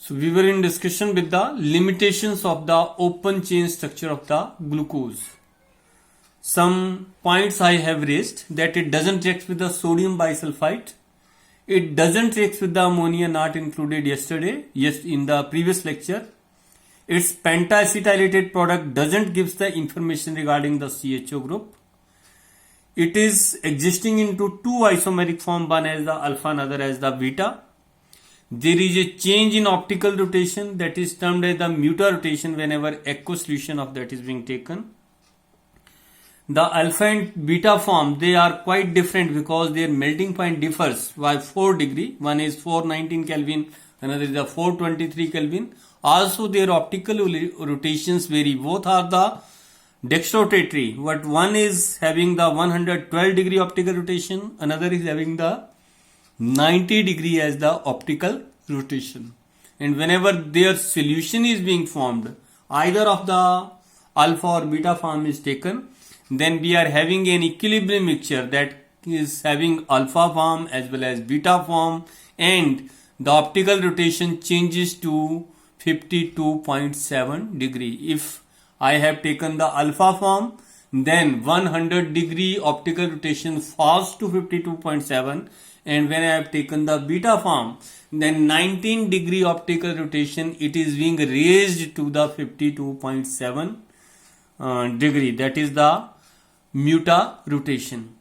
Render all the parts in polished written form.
So we were in discussion with the limitations of the open chain structure of the glucose. Some points I have raised, that it doesn't react with the sodium bisulfite. It doesn't react with the ammonia not included yesterday, yes, in the previous lecture. Its pentaacetylated product doesn't give the information regarding the CHO group. It is existing into two isomeric form, one as the alpha, another as the beta. There is a change in optical rotation that is termed as the mutarotation whenever aqueous solution of that is being taken. The alpha and beta form, they are quite different because their melting point differs by 4 degree. One is 419 Kelvin, another is the 423 Kelvin. Also their optical rotations vary. Both are the dextrorotatory, but one is having the 112 degree optical rotation, another is having the 90 degree as the optical rotation. And whenever their solution is being formed, either of the alpha or beta form is taken, then we are having an equilibrium mixture that is having alpha form as well as beta form, and the optical rotation changes to 52.7 degree. If I have taken the alpha form, then 100 degree optical rotation falls to 52.7, and when I have taken the beta form, then 19 degree optical rotation, it is being raised to the 52.7 degree. That is the muta rotation.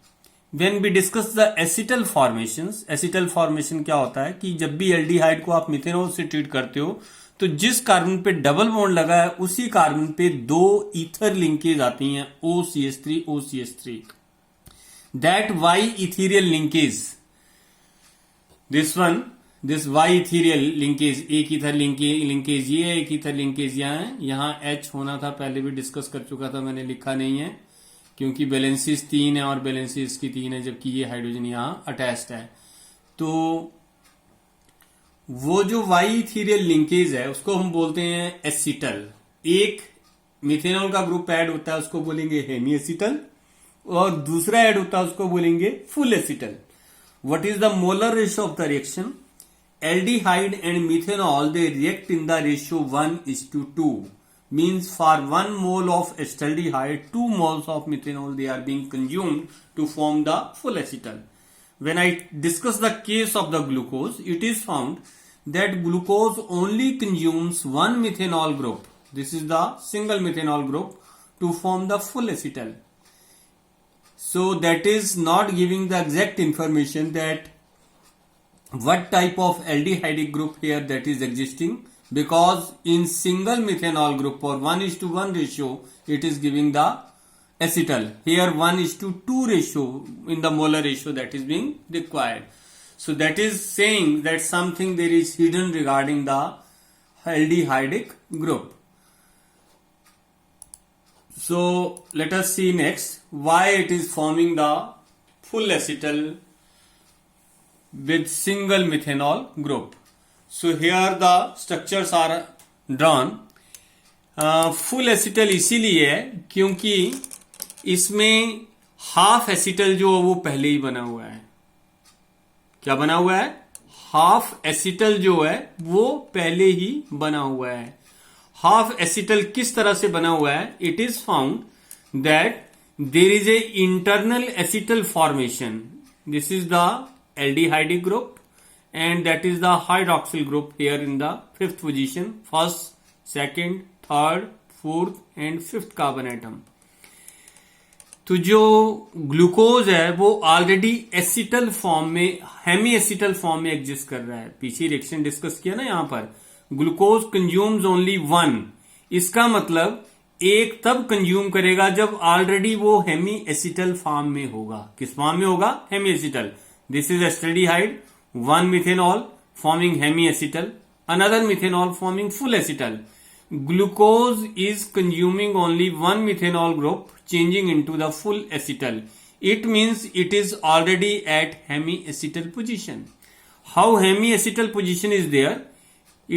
When we discuss the acetal formations, acetal formation क्या होता है कि जब भी aldehyde को आप methanol से treat करते हो तो जिस कार्बन पे डबल बॉन्ड लगा है उसी कार्बन पे दो ईथर लिंकेज आती हैं OCH3 OCH3. That Y ethereal linkage, this Y ethereal linkage, एक ईथर लिंकेज ये है, एक ईथर लिंकेज यहाँ है, यहाँ H होना था, पहले भी डिस्कस कर चुका था, मैंने लिखा नहीं है क्योंकि बैलेंसिस 3 है और बैलेंसिस की 3 है, जबकि ये हाइड्रोजन यहाँ अटैच्ड है. तो वो जो वाई इथीरियल लिंकेज है उसको हम बोलते हैं एसिटल. एक मिथेनॉल का ग्रुप ऐड होता है उसको बोलेंगे हेमी एसिटल, और दूसरा ऐड होता है उसको बोलेंगे full acetal. What is the molar ratio of the reaction? Aldehyde and methanol they react in the ratio 1:2. means for 1 mole of acetaldehyde 2 moles of methanol they are being consumed to form the full acetal. When I discuss the case of the glucose, it is found that glucose only consumes one methanol group, this is the single methanol group, to form the full acetal. So that is not giving the exact information that what type of aldehydic group here that is existing, because in single methanol group or 1:1 ratio it is giving the acetal. Here 1:2 ratio in the molar ratio that is being required. So that is saying that something there is hidden regarding the aldehydic group. So let us see next why it is forming the full acetal with single methanol group. So here the structures are drawn. Full acetal इसीलिए है क्योंकि इसमें half acetal जो वो पहले ही बना हुआ है. क्या बना हुआ है? हाफ एसिटल जो है वो पहले ही बना हुआ है. हाफ एसिटल किस तरह से बना हुआ है? It is found that there is a internal acetal formation. This is the aldehydic group and that is the hydroxyl group here in the 5th position, 1st, 2nd, 3rd, 4th and 5th carbon atom. तो जो glucose है वो already acetal form में, Hemy acetal form में exist कर रहा है. पीछे रिएक्शन डिस्कस किया ना, यहां पर ग्लूकोज कंज्यूम्स ओनली 1. इसका मतलब एक तब कंज्यूम करेगा जब ऑलरेडी वो हेमी एसिटल फॉर्म में होगा. किस फॉर्म में होगा? Hemiacetal. This is acetaldehyde, one methanol forming hemiacetal, another methanol forming full acetal. Glucose is consuming only one methanol group changing into the full acetal. It means it is already at hemiacetal position. How hemiacetal position is there?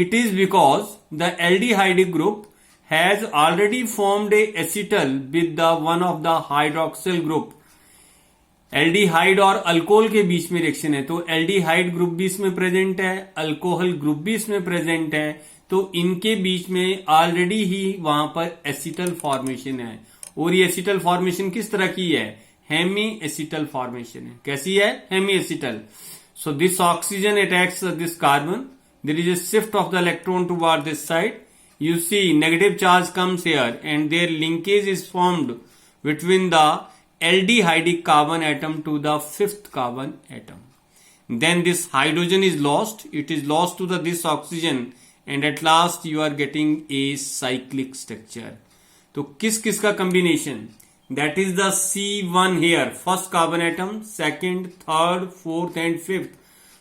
It is because the aldehydic group has already formed a acetal with the one of the hydroxyl group. Aldehyde और alcohol के बीच में reaction है, तो aldehyde group भी इसमें present है, alcohol group भी इसमें प्रेजेंट है, तो इनके बीच में ऑलरेडी ही वहां पर एसिटल फॉर्मेशन है। और ये एसिटल फॉर्मेशन किस तरह की है? हेमी एसिटल फॉर्मेशन है। कैसी है? Hemiacetal. So this oxygen attacks this carbon, there is a shift of the electron toward this side, you see negative charge comes here and their linkage is formed between the aldehydic carbon atom to the fifth carbon atom. Then this hydrogen is lost, it is lost to the this oxygen and at last you are getting a cyclic structure. तो किस किस का combination? That is the C1 here, first carbon atom, second, third, fourth and fifth.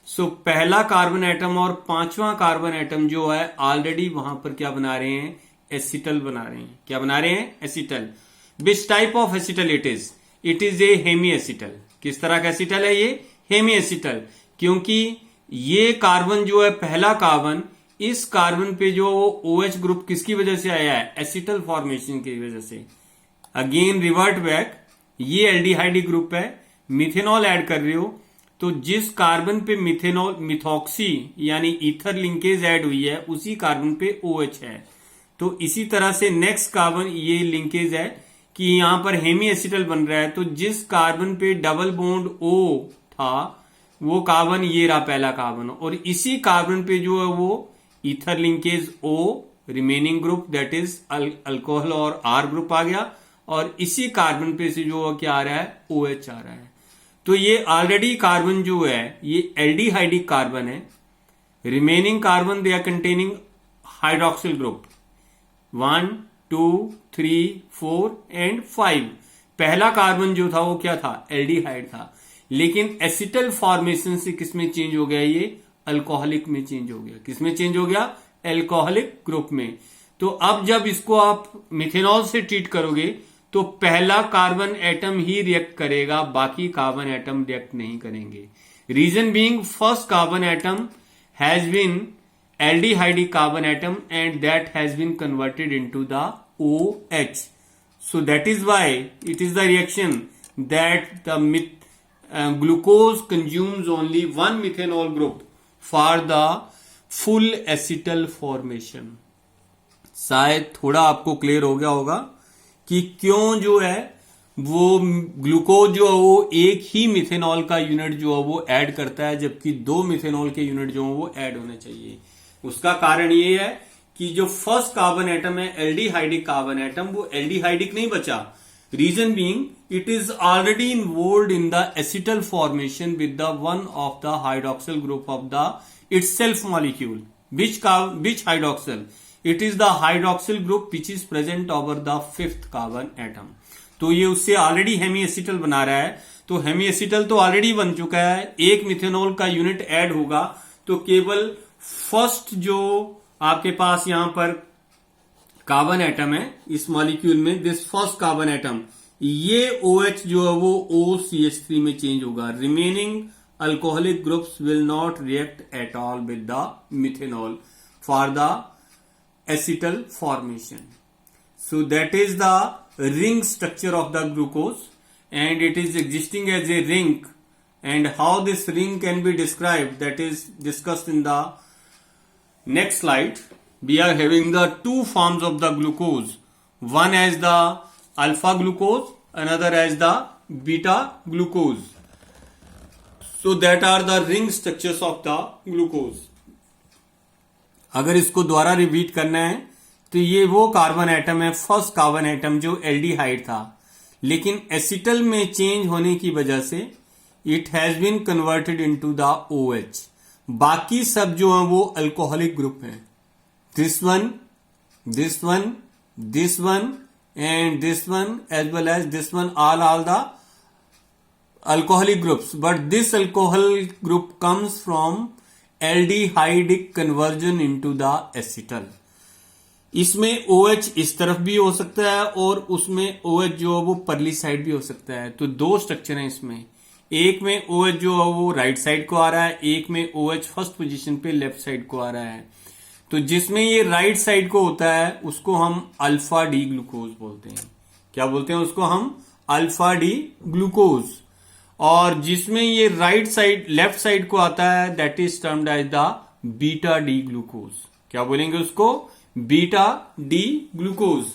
सो पहला carbon atom और पांचवा carbon atom जो है already वहां पर क्या बना रहे हैं? एसिटल बना रहे हैं। क्या बना रहे हैं? Acetal. Which type of acetal it is? It is a hemiacetal. किस तरह का एसिटल है ये? Hemiacetal. क्योंकि ये कार्बन जो है, पहला कार्बन, इस कार्बन पे जो OH ग्रुप किसकी वजह से आया है? एसिटल फॉर्मेशन की वजह से। अगेन रिवर्ट बैक, ये एल्डिहाइड ग्रुप है, मिथेनॉल ऐड कर रहे हो, तो जिस कार्बन पे मिथेनॉल मिथॉक्सी यानी ईथर लिंकेज ऐड हुई है उसी कार्बन पे OH है। तो इसी तरह से नेक्स्ट कार्बन ये लिंकेज है कि यहां पर हेमी एसिटल बन रहा है, तो जिस कार्बन पे डबल बॉन्ड O था वो कार्बन ये रहा पहला कार्बन, और इसी कार्बन पे जो है वो ether linkage O, remaining group that is alcohol और R ग्रुप आ गया, और इसी कार्बन पे से जो क्या आ रहा है? OH आ रहा है। तो ये ऑलरेडी कार्बन जो है ये एल्डिहाइडिक कार्बन है। Remaining carbon they are containing hydroxyl group 1, 2, 3, 4 and 5। पहला कार्बन जो था वो क्या था? एल्डिहाइड था, लेकिन एसिटल फॉर्मेशन से किसमें चेंज हो गया? ये अल्कोहलिक में चेंज हो गया। किसमें चेंज हो गया? एल्कोहलिक ग्रुप में। तो अब जब इसको आप मिथेनॉल से ट्रीट करोगे तो पहला कार्बन एटम ही रिएक्ट करेगा, बाकी कार्बन एटम रिएक्ट नहीं करेंगे। Reason being first carbon atom has been aldehydic carbon atom and that has been converted into the OH. So that is why it is the reaction that the glucose consumes only one methanol group for the full acetal formation. शायद थोड़ा आपको clear हो गया होगा कि क्यों जो है वो ग्लूकोज जो है वो एक ही मिथेनॉल का यूनिट जो है वो ऐड करता है, जबकि 2 मिथेनॉल के यूनिट जो है वो ऐड होने चाहिए। उसका कारण ये है कि जो फर्स्ट कार्बन एटम है एल्डिहाइडिक कार्बन एटम, वो एल्डिहाइडिक नहीं बचा। Reason being it is already involved in the acetal formation with the one of the hydroxyl group of the itself molecule. Which hydroxyl? It is the hydroxyl group which is present over the 5th carbon atom. तो ये उससे already Hemy acetal बना रहा है, तो Hemy acetal तो already बन चुका है, एक मिथेनॉल का यूनिट ऐड होगा, तो केवल फर्स्ट जो आपके पास यहां पर कार्बन एटम है इस मॉलिक्यूल में, दिस फर्स्ट कार्बन एटम, ये OH जो है वो OCH3 में चेंज होगा। Remaining alcoholic groups will not react at all with the methanol for the acetal formation. So that is the ring structure of the glucose and it is existing as a ring, and how this ring can be described that is discussed in the next slide. We are having the two forms of the glucose, one as the alpha glucose, another as the beta glucose. So that are the ring structures of the glucose. अगर इसको दोबारा repeat करना है तो ये वो carbon atom है, first carbon atom जो एल्डिहाइड था, लेकिन एसिटल में चेंज होने की वजह से it has been converted into the OH। बाकी सब जो है वो अल्कोहलिक ग्रुप है, this one, this one, this one and this one as well as this one, all the alcoholic groups, but this alcohol group comes from aldehydic conversion into the acetal. इसमें OH इस तरफ भी हो सकता है और उसमें OH जो है वो परली साइड भी हो सकता है। तो 2 स्ट्रक्चर हैं इसमें, एक में OH जो है वो राइट साइड को आ रहा है, एक में OH फर्स्ट पोजीशन पे लेफ्ट साइड को आ रहा है। तो जिसमें ये राइट साइड को होता है उसको हम अल्फा डी ग्लूकोज बोलते हैं। क्या बोलते हैं उसको हम? Alpha D glucose. और जिसमें ये राइट साइड लेफ्ट साइड को आता है that is termed as the beta D glucose. क्या बोलेंगे उसको? Beta D glucose.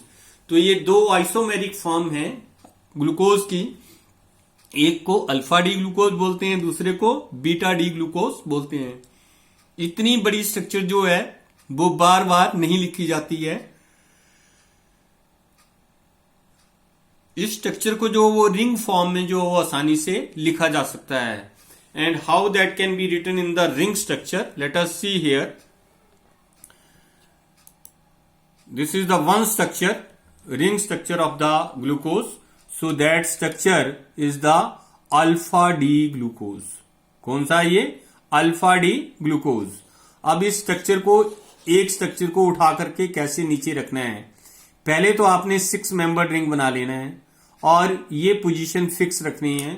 तो ये दो आइसोमेरिक फॉर्म है ग्लूकोज की, एक को अल्फा डी ग्लूकोज बोलते हैं, दूसरे को बीटा डी ग्लूकोज बोलते हैं। इतनी बड़ी स्ट्रक्चर जो है वो बार बार नहीं लिखी जाती है। इस स्ट्रक्चर को जो वो रिंग फॉर्म में जो वो आसानी से लिखा जा सकता है। And how that can be written in the ring structure, let us see here. This is the one structure, ring structure of the glucose. So that structure is the alpha D glucose. कौन सा? ये alpha D glucose. अब इस structure को, एक structure को उठा करके कैसे नीचे रखना है? पहले तो आपने 6 मेंबर रिंग बना लेना है और ये पोजीशन फिक्स रखनी है।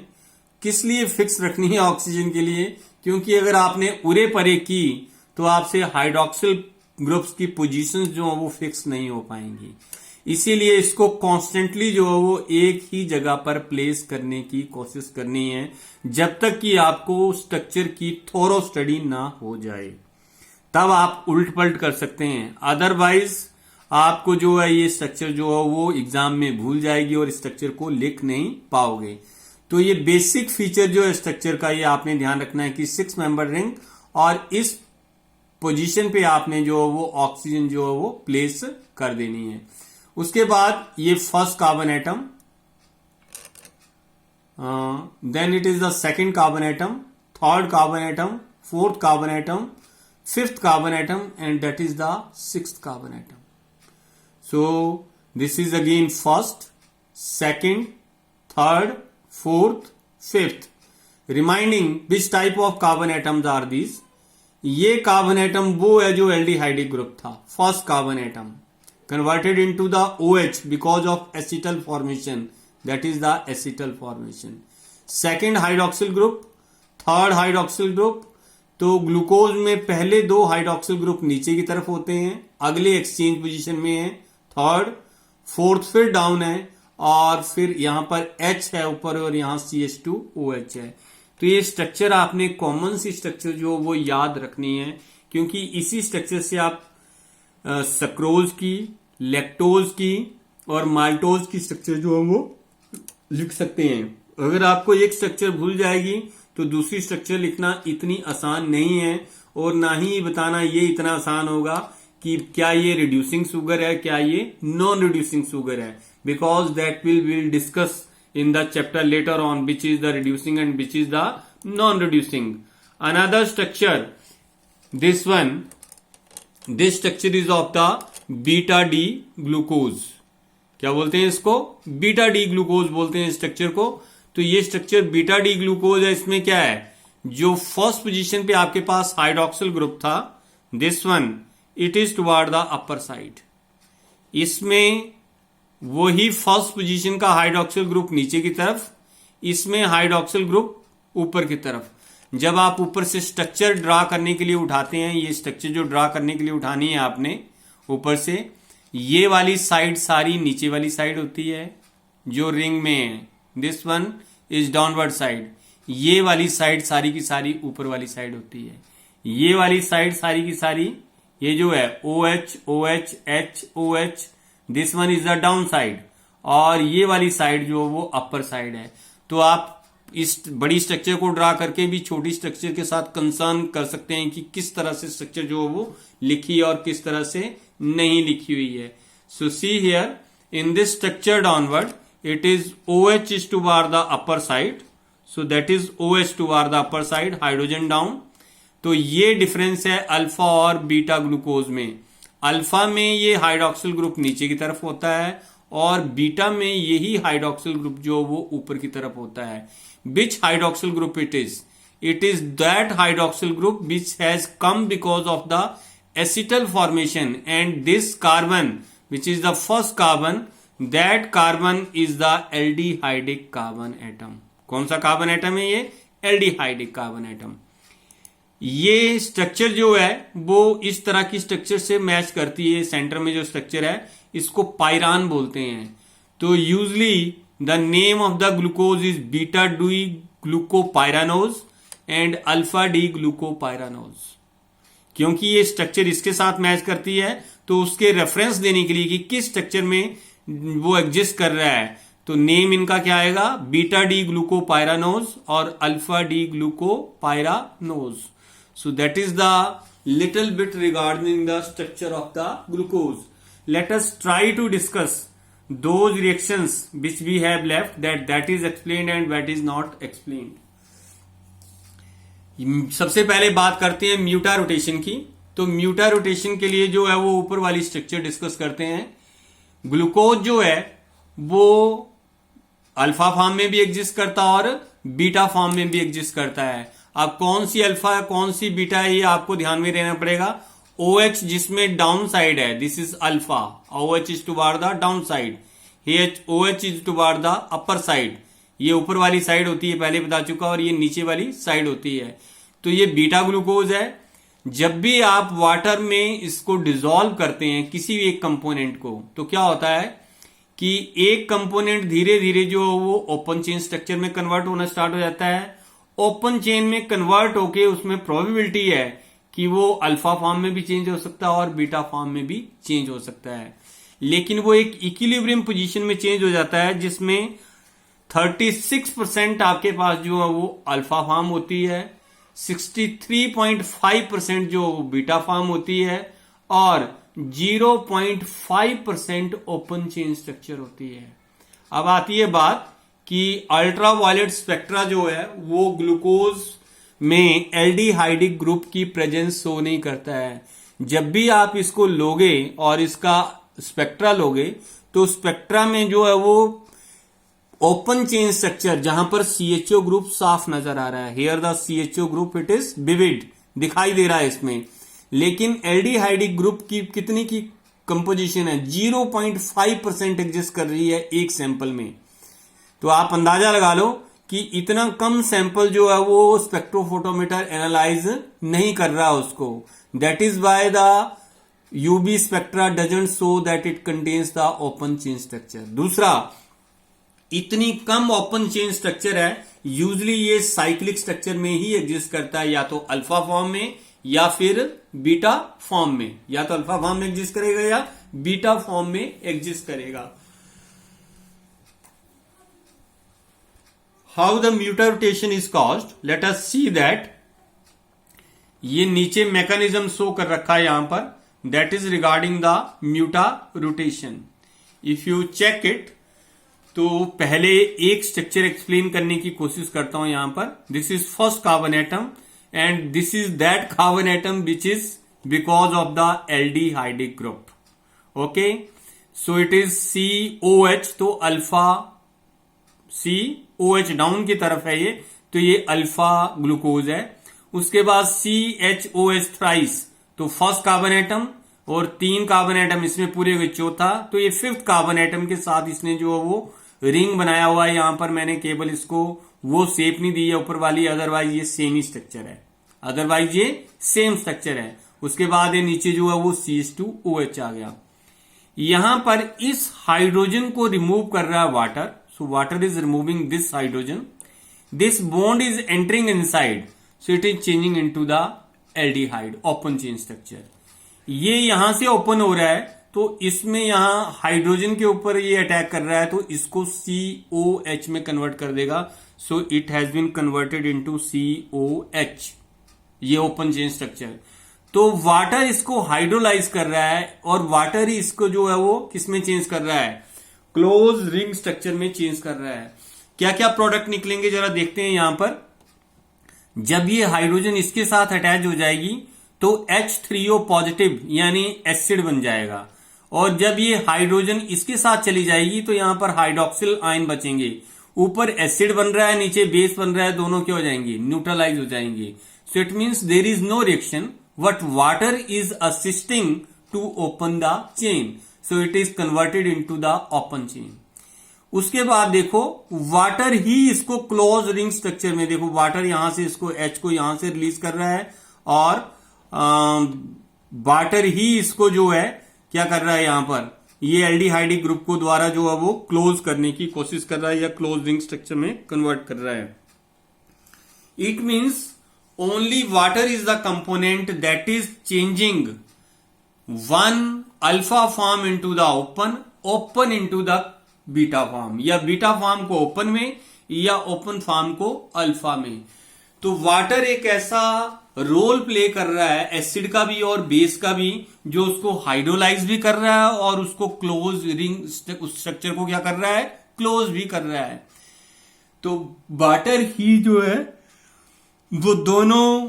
किस लिए फिक्स रखनी है? ऑक्सीजन के लिए, क्योंकि अगर आपने उरे परे की तो आपसे हाइड्रोक्सिल ग्रुप्स की पोजीशंस जो है वो फिक्स नहीं हो पाएंगी। इसीलिए इसको कॉन्स्टेंटली जो है वो एक ही जगह पर प्लेस करने की कोशिश करनी है जब तक कि आपको स्ट्रक्चर की थोरो स्टडी ना हो जाए, तब आप उल्ट पलट कर सकते हैं। अदरवाइज आपको जो है ये स्ट्रक्चर जो है वो एग्जाम में भूल जाएगी और स्ट्रक्चर को लिख नहीं पाओगे। तो ये बेसिक फीचर जो है स्ट्रक्चर का, ये आपने ध्यान रखना है कि 6 मेंबर रिंग और इस पोजीशन पे आपने जो वो ऑक्सीजन जो है वो प्लेस कर देनी है। उसके बाद ये first carbon atom, then it is the second carbon atom, third carbon atom, fourth carbon atom, fifth carbon atom, and that is the 6th carbon atom. So this is again first, second, third, fourth, fifth. Reminding which type of carbon atoms are these? ये carbon atom वो है जो aldehydic group था, first carbon atom converted into the OH because of acetal formation, that is the acetal formation. Second hydroxyl group, third hydroxyl group. तो glucose में पहले 2 hydroxyl group नीचे की तरफ होते हैं, अगले एक्सचेंज पोजीशन में है, थर्ड, फोर्थ फिर डाउन है और फिर यहां पर H है ऊपर और यहां CH2OH है। तो ये स्ट्रक्चर आपने कॉमन सी स्ट्रक्चर जो वो याद रखनी है, क्योंकि इसी स्ट्रक्चर से आप सक्रोज की, लैक्टोज की और माल्टोज की स्ट्रक्चर जो है वो लिख सकते हैं। अगर आपको एक स्ट्रक्चर भूल जाएगी तो दूसरी स्ट्रक्चर लिखना इतनी आसान नहीं है, और ना ही बताना ये इतना आसान होगा कि क्या ये रिड्यूसिंग शुगर है, क्या ये नॉन रिड्यूसिंग शुगर है, because that will discuss in the chapter later on which is the reducing and which is the non reducing. Another structure, this one, this structure is of the beta D glucose. क्या बोलते हैं इसको? Beta D glucose बोलते हैं structure को। तो ये structure beta D glucose है। इसमें क्या है? जो फर्स्ट पोजीशन पे आपके पास हाइड्रोक्सिल ग्रुप था, this one, it is toward the upper side. इसमें वही फर्स्ट पोजीशन का हाइड्रोक्सिल ग्रुप नीचे की तरफ, इसमें हाइड्रोक्सिल ग्रुप ऊपर की तरफ। जब आप ऊपर से स्ट्रक्चर ड्रा करने के लिए उठाते हैं, ये स्ट्रक्चर जो ड्रा करने के लिए उठानी है आपने ऊपर से, ये वाली साइड सारी नीचे वाली साइड होती है जो रिंग में है। This one is downward side. ये वाली साइड सारी की सारी ऊपर वाली साइड होती है। ये वाली साइड सारी की सारी, ये जो है OH, OH, H, OH, this one is the down side, और ये वाली साइड जो वो अपर साइड है। तो आप इस बड़ी स्ट्रक्चर को ड्रा करके भी छोटी स्ट्रक्चर के साथ कंसर्न कर सकते हैं कि किस तरह से स्ट्रक्चर जो वो लिखी है और किस तरह से नहीं लिखी हुई है। So see here in this structure downward, it is OH is toward the upper side, so that is OH toward the upper side, hydrogen down। तो ये डिफरेंस है अल्फा और बीटा ग्लूकोज में। अल्फा में ये हाइड्रोक्सिल ग्रुप नीचे की तरफ होता है और बीटा में यही हाइड्रोक्सिल ग्रुप जो वो ऊपर की तरफ होता है। Which hydroxyl group it is? It is that hydroxyl group which has come because of the acetal formation, and this carbon which is the first carbon, that carbon is the aldehydic carbon atom. कौन सा carbon atom है ये? Aldehydic carbon atom. ये structure जो है वो इस तरह की स्ट्रक्चर से मैच करती है। सेंटर में जो स्ट्रक्चर है इसको पायरान बोलते हैं। तो usually the name of the glucose is beta D glucopyranose and alpha D glucopyranose. क्योंकि ये स्ट्रक्चर इसके साथ मैच करती है तो उसके रेफरेंस देने के लिए कि किस स्ट्रक्चर में वो एग्जिस्ट कर रहा है, तो नेम इनका क्या आएगा, बीटा डी ग्लूकोपायरानोज और alpha D glucopyranose. So that is the little bit regarding the structure of the glucose. Let us try to discuss those reactions which we have left, that is explained and that is not explained. सबसे पहले बात करते हैं म्यूटा rotation की। तो म्यूटा rotation के लिए जो है वो ऊपर वाली स्ट्रक्चर डिस्कस करते हैं। ग्लूकोज जो है वो अल्फा फॉर्म में भी एग्जिस्ट करता है और बीटा फॉर्म में भी एग्जिस्ट करता है। अब कौन सी अल्फा कौन सी बीटा है ये आपको ध्यान में रहना पड़ेगा। OH जिसमें डाउन साइड है, this is alpha, OH is toward the down side, OH is toward the upper side. ये ऊपर वाली साइड होती है, पहले बता चुका, और ये नीचे वाली साइड होती है। तो ये बीटा ग्लूकोज है। जब भी आप वाटर में इसको डिसॉल्व करते हैं किसी भी एक कंपोनेंट को, तो क्या होता है कि एक कंपोनेंट धीरे धीरे जो वो ओपन चेन स्ट्रक्चर में कन्वर्ट होना स्टार्ट हो जाता है। ओपन चेन में कन्वर्ट होके उसमें प्रोबेबिलिटी है कि वो अल्फा फॉर्म में भी चेंज हो सकता है और बीटा फॉर्म में भी चेंज हो सकता है, लेकिन वो एक इक्विलिब्रियम पोजीशन में चेंज हो जाता है जिसमें 36% आपके पास जो है वो अल्फा फॉर्म होती है, 63.5% जो बीटा फॉर्म होती है और 0.5% ओपन चेन स्ट्रक्चर होती है। अब आती है बात कि अल्ट्रावायलेट स्पेक्ट्रा जो है वो ग्लूकोज में एल्डिहाइडिक ग्रुप की प्रेजेंस शो नहीं करता है। जब भी आप इसको लोगे और इसका स्पेक्ट्रा लोगे तो स्पेक्ट्रा में जो है वो ओपन चेन स्ट्रक्चर जहां पर CHO ग्रुप साफ नजर आ रहा है, here the CHO group it is vivid दिखाई दे रहा है इसमें, लेकिन एल्डिहाइडिक ग्रुप की कितनी की कंपोजिशन है, 0.5% एग्जिस्ट कर रही है एक सैंपल में। तो आप अंदाजा लगा लो कि इतना कम सैंपल जो है वो स्पेक्ट्रोफोटोमीटर एनालाइज नहीं कर रहा उसको। That is by the UV spectra doesn't show that it contains the open chain structure. दूसरा, इतनी कम ओपन चेन स्ट्रक्चर है, यूजली ये साइक्लिक स्ट्रक्चर में ही एग्जिस्ट करता है, या तो अल्फा फॉर्म में या फिर बीटा फॉर्म में, या तो अल्फा फॉर्म में एग्जिस्ट करेगा या बीटा फॉर्म में एग्जिस्ट करेगा। How the mutation is caused? Let us see that. ये नीचे मैकेनिज्म शो कर रखा है यहां पर, that is regarding the mutation. If you check it, तो पहले एक स्ट्रक्चर एक्सप्लेन करने की कोशिश करता हूं यहां पर। This is first carbon atom and this is that carbon atom which is because of the aldehydic group. Okay, so it is COH, तो अल्फा COH डाउन की तरफ है ये, तो ये अल्फा ग्लूकोज है। उसके बाद CHOH थ्राइस, तो फर्स्ट कार्बन एटम और 3 कार्बन एटम इसमें पूरे हुए, चौथा, तो ये 5th कार्बन एटम के साथ इसने जो वो रिंग बनाया हुआ है। यहां पर मैंने केवल इसको वो शेप नहीं दी है ऊपर वाली, अदरवाइज ये सेम ही स्ट्रक्चर है, अदरवाइज ये सेम स्ट्रक्चर है। उसके बाद ये नीचे जो है वो CH2OH आ गया। यहां पर इस हाइड्रोजन को रिमूव कर रहा है water, so water is removing this hydrogen, this bond is entering inside, so it is changing into the aldehyde open chain structure। ये यहां से ओपन हो रहा है तो इसमें यहां हाइड्रोजन के ऊपर ये अटैक कर रहा है तो इसको COH में कन्वर्ट कर देगा, so it has been converted into COH, ये ओपन चेन स्ट्रक्चर। तो वाटर इसको हाइड्रोलाइज कर रहा है और वाटर ही इसको जो है वो किसमें चेंज कर रहा है, क्लोज रिंग स्ट्रक्चर में चेंज कर रहा है। क्या क्या प्रोडक्ट निकलेंगे जरा देखते हैं यहां पर। जब ये हाइड्रोजन इसके साथ अटैच हो जाएगी तो H3O पॉजिटिव यानी एसिड बन जाएगा, और जब ये हाइड्रोजन इसके साथ चली जाएगी तो यहां पर हाइड्रोक्सिल आयन बचेंगे। ऊपर एसिड बन रहा है, नीचे बेस बन रहा है, दोनों क्या हो जाएंगे, न्यूट्रलाइज हो जाएंगे। So it means there is no reaction but water is assisting to open the chain, so it is converted into the open chain. उसके बाद देखो वाटर ही इसको क्लोज रिंग स्ट्रक्चर में, देखो वाटर यहां से इसको H को यहां से रिलीज कर रहा है और वाटर ही इसको जो है क्या कर रहा है, यहां पर ये एल्डिहाइडिक ग्रुप को द्वारा जो है वो क्लोज करने की कोशिश कर रहा है या क्लोज रिंग स्ट्रक्चर में कन्वर्ट कर रहा है। It means only water is the component that is changing one alpha form into the open into the beta form, या बीटा फॉर्म को ओपन में या ओपन फॉर्म को अल्फा में। तो वाटर एक ऐसा रोल प्ले कर रहा है एसिड का भी और बेस का भी, जो उसको हाइड्रोलाइज भी कर रहा है और उसको क्लोज रिंग स्ट्रक्चर को क्या कर रहा है, क्लोज भी कर रहा है। तो वाटर ही जो है वो दोनों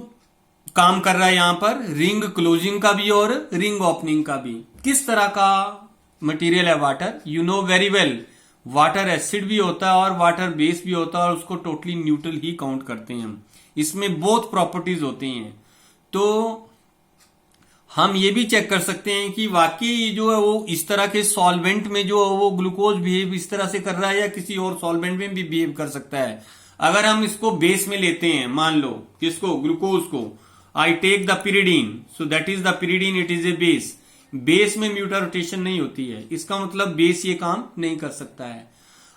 काम कर रहा है यहां पर, रिंग क्लोजिंग का भी और रिंग ओपनिंग का भी। किस तरह का मटेरियल है water, you know very well, water acid भी होता है और वाटर बेस भी होता है और उसको टोटली न्यूट्रल ही काउंट करते हैं हम। इसमें बोथ प्रॉपर्टीज होती हैं। तो हम ये भी चेक कर सकते हैं कि वाकई जो है वो इस तरह के सॉल्वेंट में जो है वो ग्लूकोज बिहेव इस तरह से कर रहा है या किसी और सॉल्वेंट में भी बिहेव कर सकता है। अगर हम इसको बेस में लेते हैं, मान लो किसको, ग्लूकोज को, I take the pyridine, so that is the pyridine, it is a base. Base में म्यूटा रोटेशन नहीं होती है, इसका मतलब बेस ये काम नहीं कर सकता है।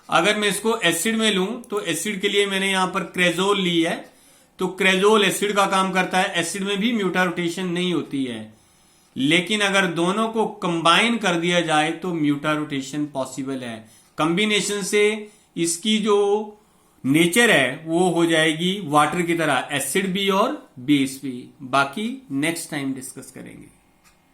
अगर मैं इसको एसिड में लूं तो एसिड के लिए मैंने यहां पर क्रेजोल ली है, तो क्रेजोल एसिड का काम करता है, एसिड में भी म्यूटा रोटेशन नहीं होती है। लेकिन अगर दोनों को कंबाइन कर दिया जाए तो म्यूटा रोटेशन पॉसिबल है। कॉम्बिनेशन से इसकी जो नेचर है वो हो जाएगी वाटर की तरह, एसिड भी और बेस भी। बाकी नेक्स्ट टाइम डिस्कस करेंगे।